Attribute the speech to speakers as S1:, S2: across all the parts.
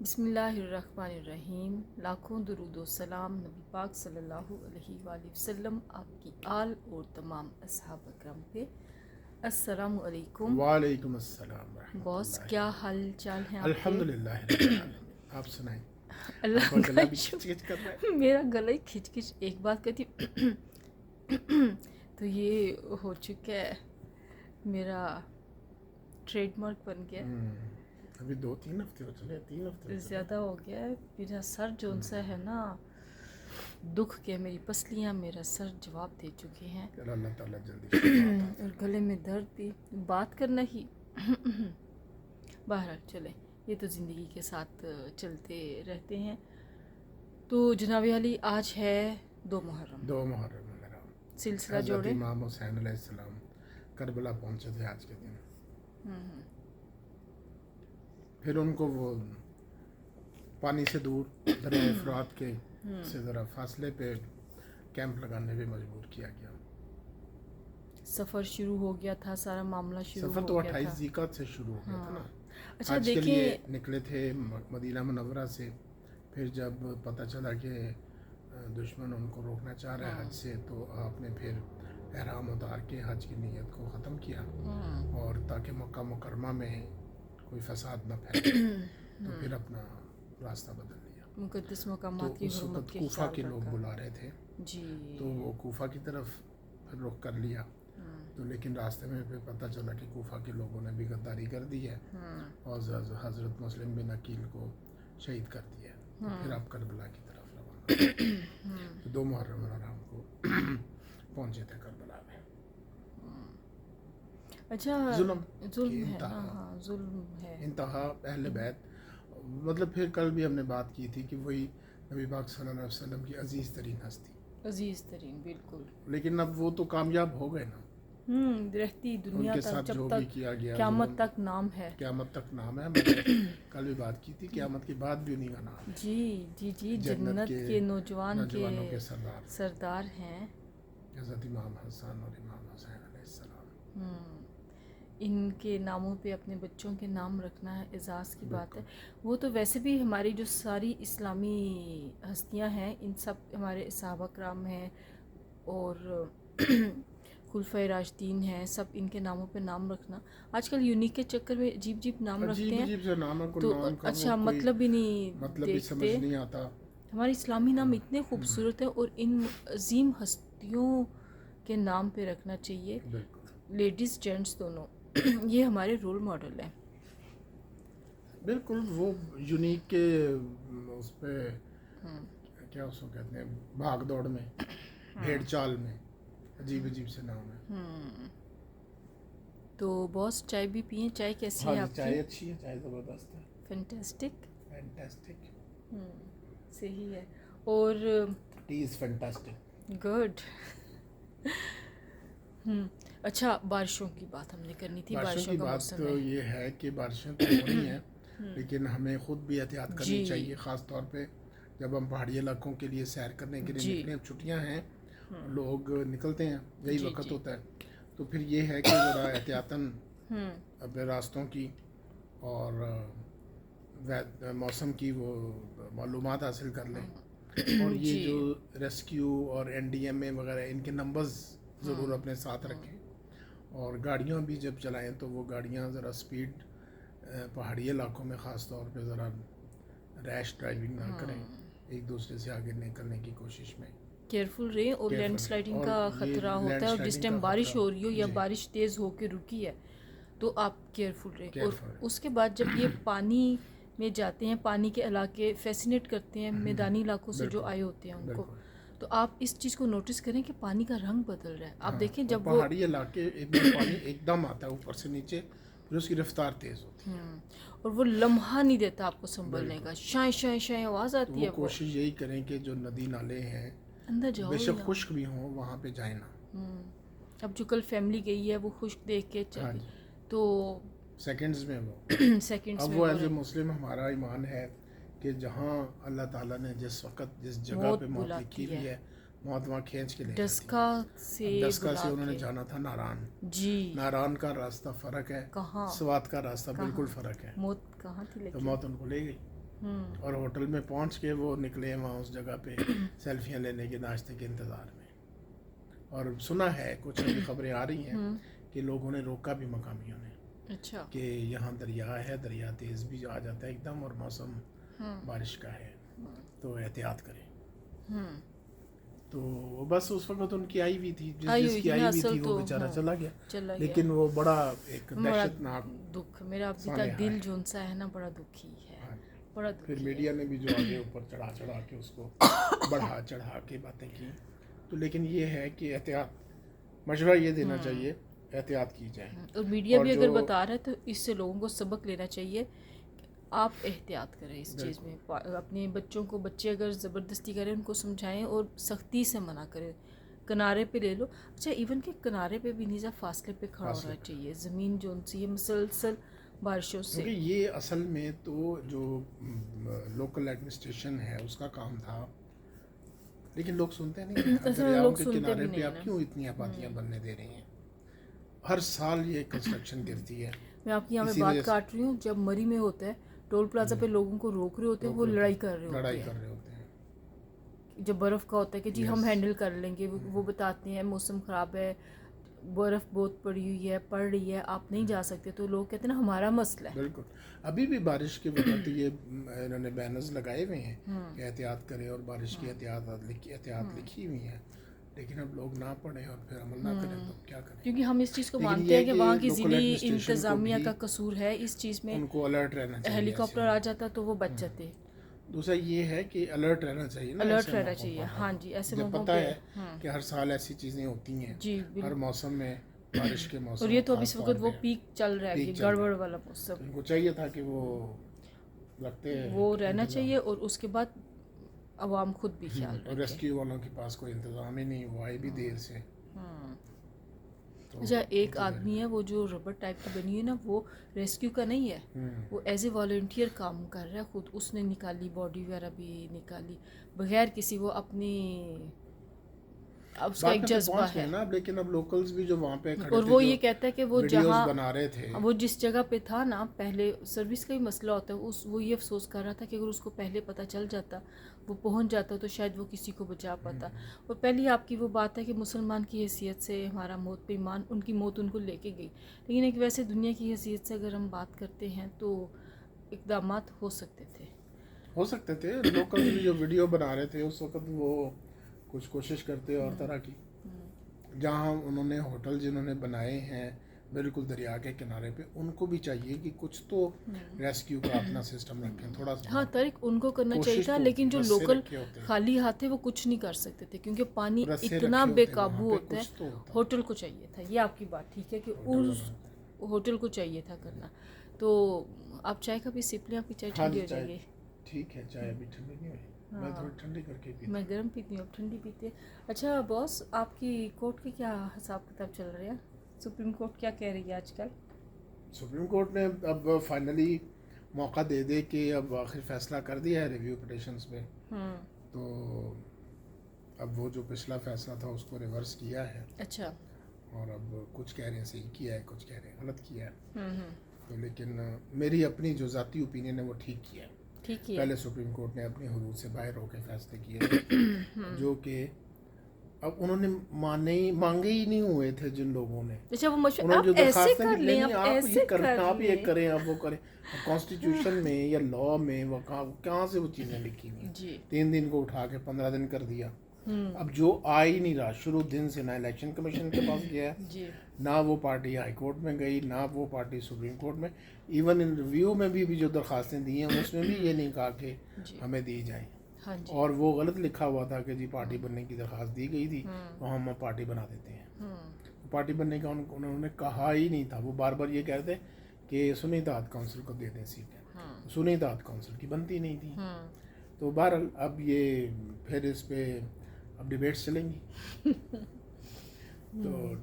S1: بسم اللہ الرحمن الرحیم. لاکھوں درود و سلام نبی پاک صلی اللہ علیہ وآلہ وسلم، آپ کی آل اور تمام اصحاب اکرام پہ. السلام علیکم.
S2: وعلیکم السلام ورحمۃ
S1: باس،
S2: اللہ.
S1: کیا حال چال ہیں آپ کے؟
S2: الحمدللہ رب العالمین. آپ سنائیں.
S1: اللہ
S2: آپ کا گلا بھی
S1: کا
S2: کھچ کھچ کر رہا ہے.
S1: میرا گلا ہی کھچ کھچ. ایک بات کہتی تو یہ ہو چکا ہے، میرا ٹریڈ مارک بن گیا.
S2: ابھی 2-3 ہفتے ہو چلے. 3 ہفتے
S1: زیادہ ہو گیا ہے. میرا سر جون سا ہے نا، دکھ کے میری پسلیاں میرا سر جواب دے چکے ہیں،
S2: اللہ تعالیٰ جلدی شفا
S1: اور گلے میں درد بھی. بات کرنا ہی بہرحال چلیں، یہ تو زندگی کے ساتھ چلتے رہتے ہیں. تو جناب علی، آج ہے 2 محرم.
S2: 2 محرم میرا
S1: سلسلہ
S2: حضرت
S1: جوڑے.
S2: امام حسین علیہ السلام کربلا پہنچے تھے آج کے دن. پھر ان کو وہ پانی سے دور دریائے فرات کے سے ذرا فاصلے پہ کیمپ لگانے پہ مجبور کیا گیا.
S1: سفر شروع ہو گیا تھا، سارا معاملہ شروع
S2: سفر
S1: ہو
S2: تو
S1: گیا
S2: 28
S1: تھا.
S2: ذیقعت سے شروع ہو گیا تھا نا.
S1: اچھا
S2: حج کے لیے
S1: دیکھیں،
S2: نکلے تھے مدینہ منورہ سے. پھر جب پتہ چلا کہ دشمن ان کو روکنا چاہ رہا ہے حج سے، تو آپ نے پھر احرام اتار کے حج کی نیت کو ختم کیا، اور تاکہ مکہ مکرمہ میں کوئی فساد نہ پھیلے تو پھر اپنا راستہ بدل لیا.
S1: مقدس
S2: تو
S1: مقامات کی
S2: اس
S1: حرمت
S2: وقت
S1: کے
S2: کوفہ
S1: خیال
S2: کے لوگ
S1: رکھا.
S2: بلا رہے تھے،
S1: جی.
S2: تو وہ کوفہ کی طرف رخ کر لیا. تو لیکن راستے میں پھر پتہ چلا کہ کوفہ کے لوگوں نے بھی غداری کر دی ہے اور حضرت مسلم بن عقیل کو شہید کر دیا ہے. تو پھر آپ کربلا کی طرف روانہ. تو 2 محرم الحرام کو پہنچے تھے کربلا میں.
S1: اچھا،
S2: ظلم
S1: ظلم ہے نا. ہاں، ظلم ہے.
S2: انتہا اہل بیت. مطلب پھر کل بھی ہم نے بات کی تھی کہ وہی نبی پاک صلی اللہ علیہ وسلم کی عزیز ترین ہستی.
S1: عزیز ترین، بالکل.
S2: لیکن اب وہ تو کامیاب ہو گئے نا.
S1: رہتی
S2: ان
S1: دنیا
S2: کے
S1: تک،
S2: ساتھ
S1: جب
S2: جو بھی
S1: تک
S2: کیا گیا
S1: قیامت
S2: ظلم،
S1: تک نام ہے.
S2: قیامت تک نام ہے. میں نے کل بھی بات کی تھی، قیامت کے بعد بھی انہیں کا نام ہے.
S1: جی جی جی. جنت کے نوجوانوں کے سردار ہیں
S2: حضرت امام حسن اور امام حسین علیہ السلام.
S1: ان کے ناموں پہ اپنے بچوں کے نام رکھنا ہے اعزاز کی بات ہے. وہ تو ویسے بھی ہماری جو ساری اسلامی ہستیاں ہیں، ان سب ہمارے صحابہ کرام ہیں اور خلفۂ راشدین ہیں، سب ان کے ناموں پہ نام رکھنا. آج کل یونیک کے چکر میں عجیب عجیب نام رکھتے ہیں.
S2: عجیب سے نام ہے.
S1: تو
S2: نام کا
S1: اچھا
S2: کوئی
S1: مطلب ہی نہیں
S2: مطلب بھی سمجھ
S1: دیکھتے.
S2: نہیں آتا.
S1: ہمارے اسلامی نام اتنے خوبصورت ہیں، اور ان عظیم ہستیوں کے نام پہ رکھنا چاہیے. لیڈیز جینٹس دونوں یہ ہمارے رول ماڈل ہیں.
S2: بالکل. وہ یونیک کے اس پہ کیا اس کو کہتے ہیں، بھاگ دوڑ میں، بھیڑ چال میں عجیب عجیب سے نام ہے.
S1: تو باس، چائے بھی پئیں؟ چائے کیسی
S2: ہاں
S1: ہے
S2: جی،
S1: آپ کی؟
S2: چائے اچھی ہے. چائے زبردست ہے.
S1: فینٹاسٹک.
S2: فینٹاسٹک.
S1: صحیح ہے. اور
S2: ٹی از فینٹاسٹک.
S1: گڈ. اچھا، بارشوں کی بات ہم نے کرنی تھی.
S2: بارشوں کی
S1: کا
S2: بات
S1: موسم
S2: تو
S1: ہے.
S2: یہ ہے کہ بارشیں تو ہو رہی ہیں، لیکن ہمیں خود بھی احتیاط کرنی چاہیے. خاص طور پہ جب ہم پہاڑی علاقوں کے لیے سیر کرنے کے لیے نکلیں. اب چھٹیاں ہیں، لوگ نکلتے ہیں، یہی وقت ہوتا ہے. تو پھر یہ ہے کہ ذرا احتیاطاً اپنے راستوں کی اور موسم کی وہ معلومات حاصل کر لیں. اور یہ جو ریسکیو اور NDMA وغیرہ، ان کے نمبرز ضرور اپنے ساتھ رکھیں. اور گاڑیاں بھی جب چلائیں تو وہ گاڑیاں ذرا سپیڈ پہاڑی علاقوں میں خاص طور پہ ذرا ریش ڈرائیونگ نہ کریں. ایک دوسرے سے آگے نکلنے کی کوشش میں
S1: کیئرفل رہیں. اور لینڈ سلائڈنگ کا خطرہ ہوتا ہے، اور جس ٹائم بارش ہو رہی ہو یا بارش تیز ہو کے رکی ہے تو آپ کیئرفل رہیں. اور اس کے بعد جب یہ پانی میں جاتے ہیں، پانی کے علاقے فیسینیٹ کرتے ہیں میدانی علاقوں سے جو آئے ہوتے ہیں ان کو، تو آپ اس چیز کو نوٹس کریں کہ پانی کا رنگ بدل رہا ہے. آپ دیکھیں جب وہ
S2: پہاڑی علاقے میں پانی ایک دم آتا ہے اوپر سے نیچے، پھر اس کی رفتار تیز ہوتی ہے،
S1: اور وہ لمحہ نہیں دیتا آپ کو سنبھلنے کا. شائیں شائیں شائیں آواز آتی ہے.
S2: وہ کوشش یہی کریں کہ جو ندی نالے ہیں
S1: اندر جاؤ،
S2: بے شک خشک بھی ہوں، وہاں پہ جائیں نا.
S1: اب جو کل فیملی گئی ہے وہ خشک دیکھ کے چلی تو
S2: سیکنڈز میں وہ
S1: سیکنڈز
S2: اب
S1: میں
S2: وہ ایز اے مسلم ہمارا ایمان ہے کہ جہاں اللہ تعالیٰ نے جس وقت جس جگہ پہ موت لکھی ہوئی ہے، موت وہاں کھینچ کے لے جاتی ہے. ڈسکا سے انہوں نے جانا تھا ناران. ناران کا راستہ فرق ہے، سوات کا راستہ بالکل فرق ہے.
S1: موت کہاں تھی،
S2: تو موت ان کو لے گئی. اور ہوٹل میں پہنچ کے وہ نکلے وہاں اس جگہ پہ سیلفیاں لینے کے ناشتے کے انتظار میں. اور سنا ہے کچھ ابھی خبریں آ رہی ہیں کہ لوگوں نے روکا بھی مقامیوں نے,
S1: اچھا,
S2: کہ یہاں دریا ہے, دریا تیز بھی آ جاتا ہے ایک دم, اور موسم بارش کا ہے تو احتیاط کریں. تو بس اس وقت ان کی آئی ہوئی تھی, جس کی آئی ہوئی تھی وہ بیچارہ چلا گیا. لیکن وہ بڑا ایک دہشت ناک
S1: دکھ, میرا ابھی تک دل جون سا ہے نا بڑا دکھی ہے, بڑا دکھی.
S2: پھر میڈیا نے بھی جو آگے اوپر چڑھا کے اس کو بڑھا چڑھا کے باتیں کی. تو لیکن یہ ہے کہ احتیاط, مشورہ یہ دینا چاہیے احتیاط کی جائے.
S1: اور میڈیا بھی اگر بتا رہا ہے تو اس سے لوگوں کو سبق لینا چاہیے, آپ احتیاط کریں اس چیز میں. اپنے بچوں کو, بچے اگر زبردستی کریں ان کو سمجھائیں اور سختی سے منع کریں, کنارے پہ لے لو. اچھا, ایون کہ کنارے پہ بھی نہیں, فاصلے پہ کھڑا ہونا چاہیے. زمین جو سی ہے مسلسل بارشوں سے,
S2: کیونکہ یہ اصل میں تو جو لوکل ایڈمنسٹریشن ہے اس کا کام تھا, لیکن لوگ سنتے نہیں. دریاؤں کے کنارے پہ آپ کیوں اتنی آبادیاں بننے دے رہی ہیں؟ ہر سال یہ کنسٹرکشن گرتی ہے.
S1: میں آپ کی یہاں پہ بات کاٹ رہی ہوں, جب مری میں ہوتا ہے ٹول پلازا پہ لوگوں کو روک رہے ہوتے ہیں, وہ لڑائی کر رہے ہوتے ہیں. جب برف کا ہوتا ہے کہ جی ہم ہینڈل کر لیں گے, وہ بتاتے ہیں موسم خراب ہے, برف بہت پڑی ہوئی ہے, پڑ رہی ہے, آپ نہیں جا سکتے, تو لوگ کہتے ہیں نا ہمارا مسئلہ ہے.
S2: بالکل, ابھی بھی بارش کے وقت یہ انہوں نے بینرز لگائے ہوئے ہیں کہ احتیاط کریں, اور بارش کی احتیاط لکھی ہوئی ہیں. لیکن اب لوگ نہ پڑھیں اور پھر عمل نہ کریں تو کیا کریں؟
S1: کیونکہ ہم اس چیز کو مانتے ہیں کہ وہاں کی ضلعی انتظامیہ کا قصور ہے اس چیز میں.
S2: ان کو الرٹ رہنا چاہیے,
S1: ہیلی کاپٹر آ جاتا تو وہ بچ جاتے.
S2: دوسرا یہ ہے کہ الرٹ رہنا چاہیے نا,
S1: الرٹ رہنا چاہیے. ہاں جی, ایسے
S2: مجھے پتہ ہے کہ ہر سال ایسی چیزیں ہوتی ہیں
S1: جی,
S2: ہر موسم میں, بارش کے موسم.
S1: اور یہ تو اب اس وقت وہ پیک چل رہا ہے, یہ گڑبڑ والا موسم.
S2: ان کو چاہیے تھا کہ وہ رکھتے ہیں,
S1: وہ رہنا چاہیے, اور اس کے بعد عوام خود بھی خیال رکھے.
S2: ریسکیو والوں کے پاس کوئی انتظام ہی نہیں, وہ آئے بھی دیر سے.
S1: اچھا, ایک آدمی ہے وہ جو ربر ٹائپ کی بنی ہے نا, وہ ریسکیو کا نہیں ہے, وہ ایز اے والنٹیئر کام کر رہا ہے خود. اس نے نکالی باڈی وغیرہ بھی نکالی بغیر کسی, وہ اپنی اس کا ایک جذبہ ہے نا.
S2: لیکن اب لوکلز بھی جو وہاں پہ کھڑے
S1: اور وہ یہ کہتا ہے کہ وہ جہاں
S2: بنا رہے تھے,
S1: وہ جس جگہ پہ تھا نا, پہلے سروس کا ہی مسئلہ ہوتا ہے, وہ یہ افسوس کر رہا تھا کہ اگر اس کو پہلے پتہ چل جاتا, وہ پہنچ جاتا, تو شاید وہ کسی کو بچا پاتا. اور پہلی آپ کی وہ بات ہے کہ مسلمان کی حیثیت سے ہمارا موت پہ ایمان, ان کی موت ان کو لے کے گئی. لیکن ایک ویسے دنیا کی حیثیت سے اگر ہم بات کرتے ہیں تو اقدامات ہو سکتے تھے.
S2: لوکل جو ویڈیو بنا رہے تھے اس وقت وہ کچھ کوشش کرتے اور طرح کی, جہاں انہوں نے ہوٹل جنہوں نے بنائے ہیں بالکل دریا کے کنارے پہ, ان کو بھی چاہیے کہ کچھ تو ریسکیو کا اپنا سسٹم رکھیں تھوڑا سا.
S1: ہاں طارق, ان کو کرنا چاہیے تھا, لیکن جو لوکل خالی ہاتھ تھے وہ کچھ نہیں کر سکتے تھے, کیونکہ پانی اتنا بے قابو ہوتا ہے. ہوٹل کو چاہیے تھا, یہ آپ کی بات ٹھیک ہے کہ اس ہوٹل کو چاہیے تھا کرنا. تو آپ چائے کا بھی سپ لیں, آپ کی چائے ٹھنڈی ہو جائے گی.
S2: ٹھیک ہے, چائے ابھی ٹھنڈی نہیں ہوئی, میں تھوڑی ٹھنڈی کر کے پیتی ہوں.
S1: میں گرم پیتی ہوں, اب ٹھنڈی پیتی ہے. اچھا باس, آپ کی کورٹ کے کیا حساب کتاب چل رہے ہیں؟ سپریم کورٹ کیا کہہ رہی ہے آج کل؟
S2: سپریم کورٹ نے اب فائنلی موقع دے کے اب آخر فیصلہ کر دیا ہے ریویو پٹیشنز پہ. تو اب وہ جو پچھلا فیصلہ تھا اس کو ریورس کیا ہے.
S1: اچھا.
S2: اور اب کچھ کہہ رہے ہیں صحیح کیا ہے, کچھ کہہ رہے ہیں غلط کیا ہے. تو لیکن میری اپنی جو ذاتی اوپینین ہے وہ ٹھیک کیا ہے. پہلے سپریم کورٹ نے اپنی حدود سے باہر ہو کے فیصلے کیے جو کہ اب انہوں نے مانگے ہی نہیں ہوئے تھے جن لوگوں نے.
S1: آپ ایسے کر لیں,
S2: آپ یہ کریں, آپ وہ کریں. کانسٹیٹیوشن میں یا لا میں کہاں سے وہ چیزیں لکھی ہوئی؟ 3 دن کو اٹھا کے 15 دن کر دیا. اب جو آ ہی نہیں رہا شروع دن سے, نہ الیکشن کمیشن کے پاس گیا ہے, نہ وہ پارٹی ہائی کورٹ میں گئی, نہ وہ پارٹی سپریم کورٹ میں. ایون ان ریویو میں بھی جو درخواستیں دی ہیں اس میں بھی یہ نہیں کہا کہ ہمیں دی جائیں. اور وہ غلط لکھا ہوا تھا کہ جی پارٹی بننے کی درخواست دی گئی تھی تو ہم پارٹی بنا دیتے ہیں. پارٹی بننے کا انہوں نے کہا ہی نہیں تھا. وہ بار بار یہ کہتے کہ سنی اتحاد کونسل کو دے دیں سیٹیں, سنی اتحاد کونسل کی بنتی نہیں تھی. تو بہرحال اب یہ پھر اس پہ اب ڈیبیٹس چلیں گی. تو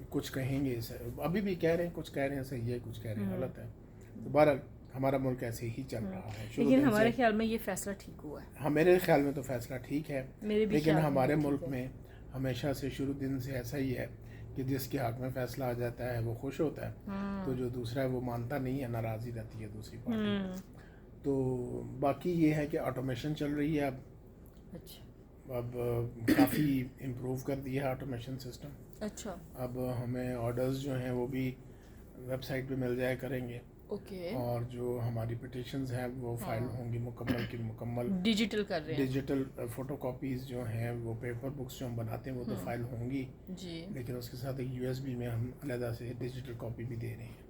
S2: کچھ کہیں گے, ابھی بھی کہہ رہے ہیں, کچھ کہہ رہے ہیں صحیح ہے, کچھ کہہ رہے ہیں غلط ہے. تو بہرحال ہمارا ملک ایسے ہی چل رہا ہے.
S1: لیکن ہمارے خیال میں یہ فیصلہ ٹھیک ہوا ہے.
S2: ہاں, میرے خیال میں تو فیصلہ ٹھیک ہے, لیکن ہمارے ملک میں ہمیشہ سے شروع دن سے ایسا ہی ہے کہ جس کے حق میں فیصلہ آ جاتا ہے وہ خوش ہوتا ہے, تو جو دوسرا ہے وہ مانتا نہیں ہے, ناراضی رہتی ہے دوسری پارٹی. تو باقی یہ ہے کہ آٹومیشن چل رہی ہے
S1: اچھا
S2: اب کافی امپروو کر دیا ہے آٹومیشن سسٹم.
S1: اچھا
S2: اب ہمیں آرڈرز جو ہیں وہ بھی ویب سائٹ پہ مل جایا کریں گے,
S1: اوکے
S2: اور جو ہماری پٹیشنز ہیں وہ فائل ہوں گی مکمل کی مکمل
S1: ڈیجیٹل کر رہے ہیں
S2: ڈیجیٹل. فوٹو کاپیز جو ہیں وہ پیپر بکس جو ہم بناتے ہیں وہ تو فائل ہوں گی,
S1: جی
S2: لیکن اس کے ساتھ ایک USB میں ہم علیحدہ سے ڈیجیٹل کاپی بھی دے رہے ہیں,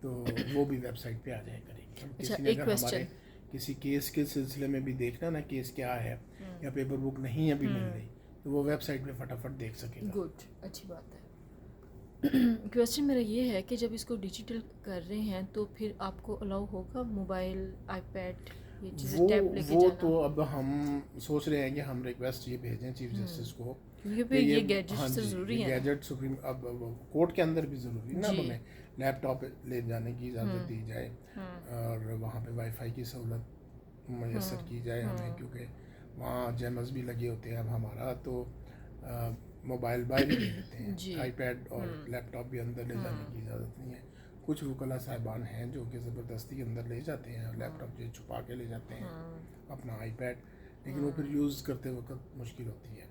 S2: تو وہ بھی ویب سائٹ پہ آ جایا کریں گے. اب
S1: اچھا
S2: کسی نے
S1: ایک
S2: اگر ہمارے
S1: کویسچن
S2: کسی کیس کے سلسلے میں بھی دیکھنا نا کیس کیا ہے یا پیپر بک نہیں ابھی مل رہی, تو وہ ویب سائٹ پہ فٹافٹ دیکھ سکے گا.
S1: گڈ, اچھی بات ہے. کویسچن میرا یہ ہے کہ جب اس کو ڈیجیٹل کر رہے ہیں تو پھر آپ کو الاؤ ہوگا موبائل, آئی پیڈ, یہ چیزیں ٹیب لے کے
S2: وہ
S1: جانا؟
S2: تو اب ہم سوچ رہے ہیں کہ ہم ریکویسٹ یہ بھیجیں چیف جسٹس کو
S1: کیونکہ
S2: کہ
S1: پھر یہ
S2: ہاں
S1: گیجٹس
S2: جی
S1: ضروری
S2: یہ
S1: ہیں نا.
S2: گیجٹ سپریم اب کورٹ کے اندر بھی ضروری نا, اب
S1: جی
S2: ہمیں لیپ ٹاپ لے جانے کی اجازت دی جائے اور وہاں پہ وائی فائی کی سہولت میسر کی جائے ہمیں, کیونکہ وہاں جیمز بھی لگے ہوتے ہیں. اب ہمارا تو موبائل باہر ہی لے لیتے ہیں,
S1: جی
S2: آئی پیڈ اور لیپ ٹاپ بھی اندر لے جانے کی اجازت نہیں ہے. کچھ وکلاء صاحبان ہیں جو کہ زبردستی اندر لے جاتے ہیں, لیپ ٹاپ جو چھپا کے لے جاتے ہیں اپنا آئی پیڈ, لیکن وہ پھر یوز کرتے وقت مشکل ہوتی ہے.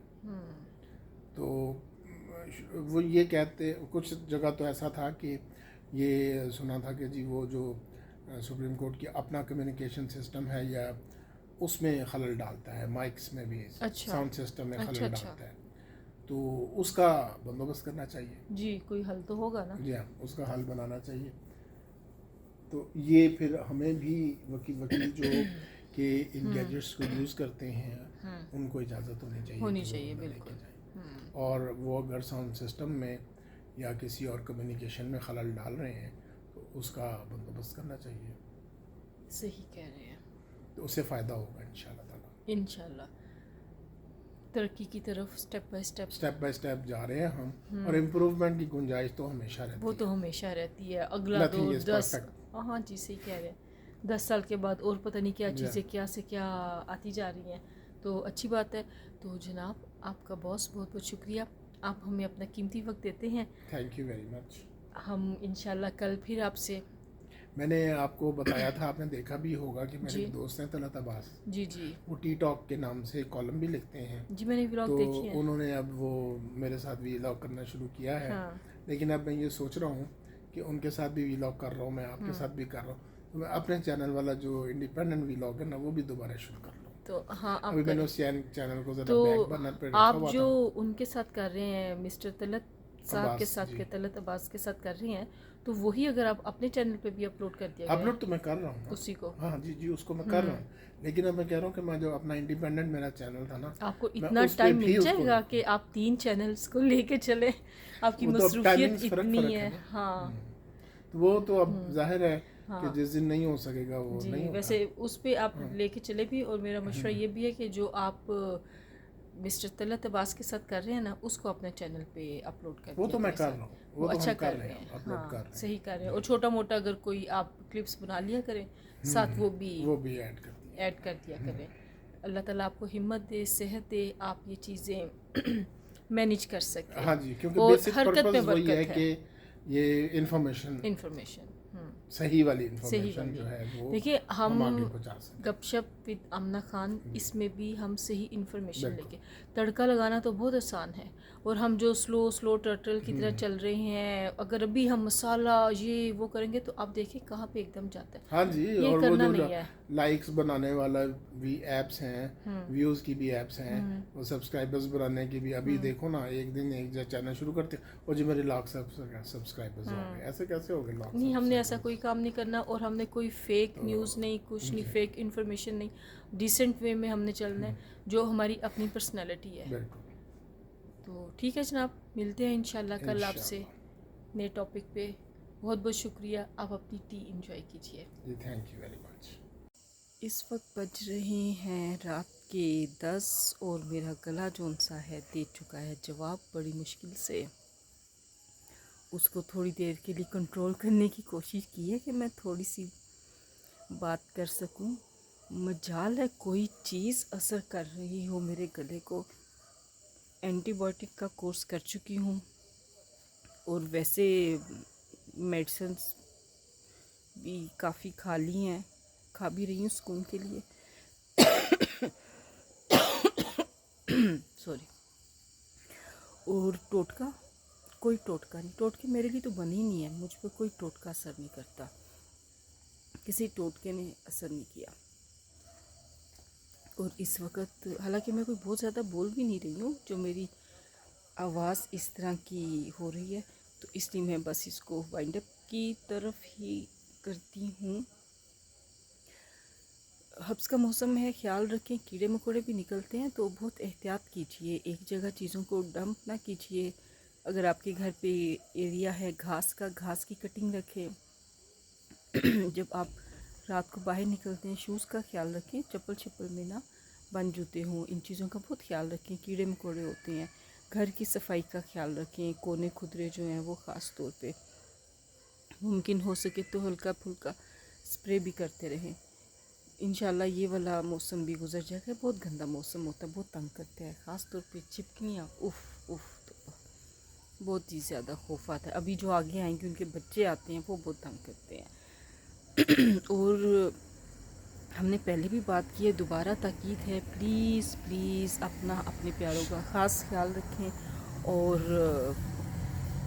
S2: تو وہ یہ کہتے, کچھ جگہ تو ایسا تھا کہ یہ سنا تھا کہ جی وہ جو سپریم کورٹ کی اپنا کمیونیکیشن سسٹم ہے یا اس میں خلل ڈالتا ہے, مائکس میں بھی ساؤنڈ سسٹم میں خلل ڈالتا ہے, تو اس کا بندوبست کرنا چاہیے.
S1: جی کوئی حل تو ہوگا نا.
S2: جی ہاں, اس کا حل بنانا چاہیے. تو یہ پھر ہمیں بھی وکیل جو کہ ان گیجٹس کو یوز کرتے ہیں ان کو اجازت ہونی چاہیے کہ وہ لے کے جائیں, اور وہ اگر ساؤنڈ سسٹم میں یا کسی اور کمیونیکیشن میں خلل ڈال رہے ہیں تو اس کا بندوبست کرنا چاہیے.
S1: صحیح کہہ رہے ہیں,
S2: تو اس سے فائدہ ہوگا انشاءاللہ تعالیٰ.
S1: انشاءاللہ ترقی کی طرف سٹیپ بائی
S2: سٹیپ جا رہے ہیں ہم, اور امپروومنٹ کی گنجائش تو ہمیشہ رہتی ہے.
S1: وہ تو ہمیشہ رہتی ہے. اگلا 10 ہاں جی صحیح کہہ رہے ہیں, 10 سال کے بعد اور پتہ نہیں کیا چیزیں کیا سے کیا آتی جا رہی ہیں, تو اچھی بات ہے. تو جناب آپ کا بہت بہت شکریہ, آپ ہمیں اپنا قیمتی وقت دیتے ہیں.
S2: Thank you very much.
S1: ہم انشاءاللہ کل پھر آپ سے,
S2: میں نے آپ کو بتایا تھا, آپ نے دیکھا بھی ہوگا کہ میرے ایک دوست ہیں طلعت عباس,
S1: جی
S2: وہ ٹی ٹاک کے نام سے کالم بھی لکھتے ہیں.
S1: جی میں نے ولاگ دیکھی ہے.
S2: تو انہوں نے اب وہ میرے ساتھ ولاگ کرنا شروع کیا ہے, لیکن اب میں یہ سوچ رہا ہوں کہ ان کے ساتھ بھی ولاگ کر رہا ہوں, میں آپ کے ساتھ بھی کر رہا ہوں, تو میں اپنے چینل والا جو انڈیپینڈنٹ ولاگ ہے نا وہ بھی دوبارہ شروع کر لوں.
S1: تو ہاں
S2: ابھی میں نے اس چینل کو ذرا
S1: تو
S2: بیک برنر پہ رکھا ہوا
S1: آپ
S2: تھا.
S1: جو ان کے ساتھ کر رہے ہیں مسٹر طلعت صاحب کے ساتھ, کے طلعت عباس کے ساتھ کر رہے ہیں, تو وہی اگر آپ اپنے چینل پہ بھی اپلوڈ کر دیا گیا.
S2: اپلوڈ تو میں کر رہا ہوں
S1: اسی کو,
S2: ہاں جی اس کو میں کر رہا ہوں, لیکن اب میں کہہ رہا ہوں کہ میں جو اپنا انڈیپینڈنٹ میرا چینل تھا نا,
S1: آپ کو اتنا ٹائم مل جائے گا کہ آپ 3 چینلز کو لے کے چلیں, آپ کی مصروفیت اتنی ہے. ہاں
S2: وہ تو اب ظاہر ہے کہ جس دن نہیں ہو سکے گا وہ نہیں ہوگا.
S1: ویسے اس پہ آپ لے کے چلے بھی, اور میرا مشورہ یہ بھی ہے کہ جو آپ مسٹر طلعت عباس کے ساتھ کر رہے ہیں نا اس کو اپنے چینل پہ اپلوڈ کر دیا.
S2: وہ تو میں کر رہا ہوں,
S1: وہ اچھا کر رہے ہیں, ہاں صحیح کر رہے ہیں. اور چھوٹا موٹا اگر کوئی آپ کلپس بنا لیا کریں ساتھ, وہ بھی ایڈ کر دیا کریں. اللہ تعالیٰ آپ کو ہمت دے, صحت دے, آپ یہ چیزیں مینیج کر سکیں.
S2: ہاں جی, کیونکہ
S1: اور
S2: بیسک
S1: حرکت میں
S2: پرپز وہی ہے
S1: برکت
S2: کہ یہ انفارمیشن صحیح والی انفارمیشن جو ہے وہ
S1: دیکھیے, ہم
S2: آگے پہنچا سکیں.
S1: گپ شپ ود آمنہ خان, اس میں بھی ہم صحیح انفارمیشن لے کے, تڑکا لگانا تو بہت آسان ہے, اور ہم جو سلو ٹرٹل کی طرح چل رہے ہیں, اگر ابھی ہم مسالہ یہ وہ کریں گے تو آپ دیکھیں کہاں پہ ایک دم جاتا ہے.
S2: ہاں جی, اور وہ جو لائکس بنانے والا بھی ایپس ہیں, ویوز کی بھی ایپس ہیں, وہ سبسکرائبرز بنانے کی بھی. ابھی دیکھو نا, ایک دن ایک چینل شروع کرتے اور جی میرے لاکھ سبسکرائبرز ہو گئے. ایسے کیسے ہو گئے لاکھ؟
S1: نہیں, ہم نے ایسا کوئی کام نہیں کرنا, اور ہم نے کوئی فیک نیوز نہیں, کچھ نہیں, فیک انفارمیشن نہیں, ڈیسنٹ وے میں ہم نے چلنا ہے جو ہماری اپنی پرسنالٹی ہے.
S2: بالکل.
S1: تو ٹھیک ہے جناب, ملتے ہیں انشاءاللہ کل آپ سے نئے ٹاپک پہ. بہت بہت شکریہ, آپ اپنی ٹی انجوائے کیجیے.
S2: جی تھینک یو ویری مچ.
S1: اس وقت بج رہے ہیں رات کے 10, اور میرا گلا جون سا ہے دے چکا ہے جواب بڑی مشکل سے. اس کو تھوڑی دیر کے لیے کنٹرول کرنے کی کوشش کی ہے کہ میں تھوڑی سی بات کر سکوں. مجال ہے کوئی چیز اثر کر رہی ہو میرے گلے کو. اینٹی بائیوٹک کا کورس کر چکی ہوں, اور ویسے میڈیسنس بھی کافی کھا لی ہیں, کھا بھی رہی ہوں سکون کے لیے. سوری. اور ٹوٹکا، کوئی ٹوٹکا نہیں، ٹوٹکے میرے لیے تو بنے ہی نہیں ہے، مجھ پہ کوئی ٹوٹکا اثر نہیں کرتا، کسی ٹوٹکے نے اثر نہیں کیا. اور اس وقت حالانکہ میں کوئی بہت زیادہ بول بھی نہیں رہی ہوں، جو میری آواز اس طرح کی ہو رہی ہے تو اس لیے میں بس اس کو وائنڈ اپ کی طرف ہی کرتی ہوں. حبس کا موسم ہے، خیال رکھیں، کیڑے مکوڑے بھی نکلتے ہیں تو بہت احتیاط کیجئے، ایک جگہ چیزوں کو ڈمپ نہ کیجئے. اگر آپ کے گھر پہ ایریا ہے گھاس کا، گھاس کی کٹنگ رکھیں. جب آپ رات کو باہر نکلتے ہیں شوز کا خیال رکھیں، چپل چھپل میں نہ بند جوتے ہوں، ان چیزوں کا بہت خیال رکھیں. کیڑے مکوڑے ہوتے ہیں، گھر کی صفائی کا خیال رکھیں، کونے کھدرے جو ہیں وہ خاص طور پہ ممکن ہو سکے تو ہلکا پھلکا سپرے بھی کرتے رہیں. انشاءاللہ یہ والا موسم بھی گزر جائے گا. بہت گندا موسم ہوتا ہے، بہت تنگ کرتا ہے، خاص طور پہ چپکنیاں، تو بہت ہی زیادہ خوف آتا ہے. ابھی جو آگے آئیں گے ان کے بچے آتے ہیں وہ بہت تنگ کرتے ہیں. اور ہم نے پہلے بھی بات کی ہے، دوبارہ تاکید ہے، پلیز پلیز اپنا اپنے پیاروں کا خاص خیال رکھیں. اور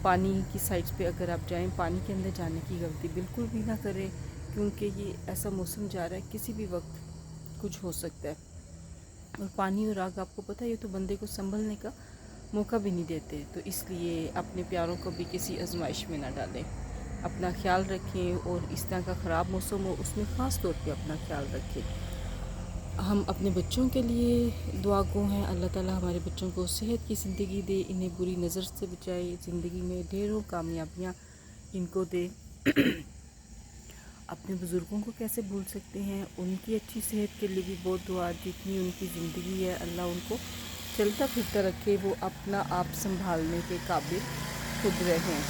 S1: پانی کی سائڈس پہ اگر آپ جائیں، پانی کے اندر جانے کی غلطی بالکل بھی نہ کریں، کیونکہ یہ ایسا موسم جا رہا ہے کسی بھی وقت کچھ ہو سکتا ہے. اور پانی اور آگ آپ کو پتہ ہے یہ تو بندے کو سنبھلنے کا موقع بھی نہیں دیتے، تو اس لیے اپنے پیاروں کو بھی کسی آزمائش میں نہ ڈالیں. اپنا خیال رکھیں، اور اس طرح کا خراب موسم ہو اس میں خاص طور پہ اپنا خیال رکھیں. ہم اپنے بچوں کے لیے دعا گو ہیں، اللہ تعالیٰ ہمارے بچوں کو صحت کی زندگی دے، انہیں بری نظر سے بچائے، زندگی میں ڈھیروں کامیابیاں ان کو دے. اپنے بزرگوں کو کیسے بھول سکتے ہیں، ان کی اچھی صحت کے لیے بھی بہت دعا، جتنی ان کی زندگی ہے اللہ ان کو چلتا پھرتا رکھے، وہ اپنا آپ سنبھالنے کے قابل خود رہیں.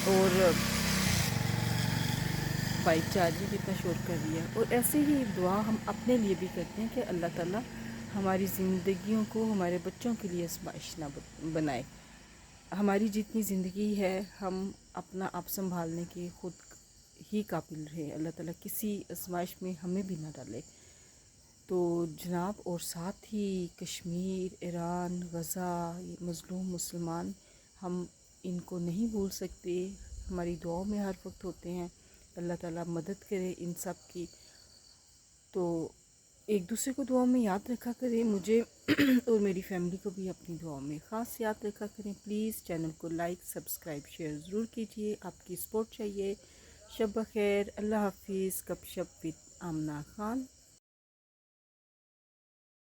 S1: اور بائک چارجنگ کتنا شور کر رہی ہے. اور ایسے ہی دعا ہم اپنے لیے بھی کرتے ہیں کہ اللہ تعالیٰ ہماری زندگیوں کو ہمارے بچوں کے لیے آزمائش نہ بنائے. ہماری جتنی زندگی ہے ہم اپنا آپ سنبھالنے کے خود ہی قابل رہے، اللہ تعالیٰ کسی آزمائش میں ہمیں بھی نہ ڈالے. تو جناب، اور ساتھ ہی کشمیر، ایران، غزہ، مظلوم مسلمان، ہم ان کو نہیں بھول سکتے، ہماری دعاؤں میں ہر وقت ہوتے ہیں. اللہ تعالیٰ مدد کرے ان سب کی. تو ایک دوسرے کو دعاؤں میں یاد رکھا کریں، مجھے اور میری فیملی کو بھی اپنی دعاؤں میں خاص یاد رکھا کریں. پلیز چینل کو لائک، سبسکرائب، شیئر ضرور کیجیے، آپ کی سپورٹ چاہیے. شب بخیر، اللہ حافظ. گپ شپ وتھ آمنہ خان.